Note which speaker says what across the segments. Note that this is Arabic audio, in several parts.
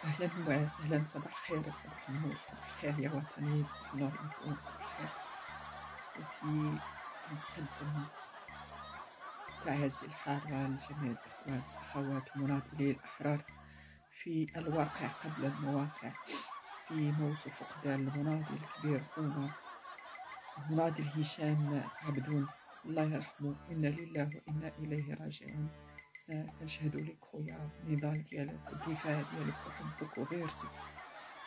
Speaker 1: أهلا وسهلا، صباح الخير وصباح النور، صباح الخير يا وطني، صباح النور لكم، صباح الخير. التي كنتقدم تعازي الحارة لجميع الإخوان والأخوات المناضلين الأحرار في الواقع قبل المواقع، في موت وفقدان المناضل الكبير خونا المناضل هشام عبدون، الله يرحمه. إنا لله وإنا إليه راجعون. كنشهدوا لك خويا النضال ديالك والدفاع ديالك وحبك وغيرتك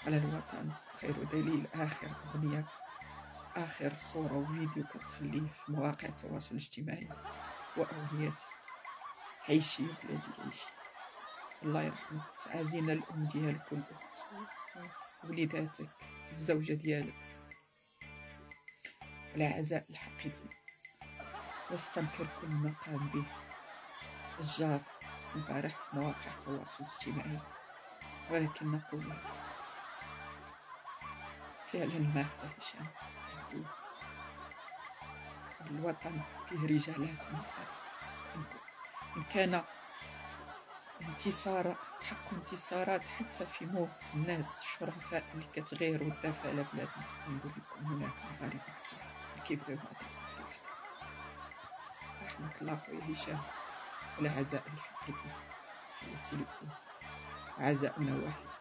Speaker 1: على الوطن خير دليل. آخر أغنية، آخر صورة وفيديو كتخليه في مواقع التواصل الاجتماعي هو أغنية عيشي يا بلادي عيشي. الله يرحمه. تعازينا الأم ديالك والأخت ووليداتك، الزوجة ديالك، العزاء الحقيقي. نستنكر كل ما قام به الجار البارح في مواقع التواصل الاجتماعي، ولكن نقول فعلا مات هشام عبدون. الوطن فيه رجالات ونساء، إن كان تحقق انتصارات حتى في موت الناس الشرفاء اللي كتغير وتدافع على بلادنا، نقول لكم هناك مغاربة كثار اللي كيبغيو هذا الوطن وحده. رحمك الله خويا هشام، والعزاء الحقيقي. تحياتي لكم، عزاؤنا واحد.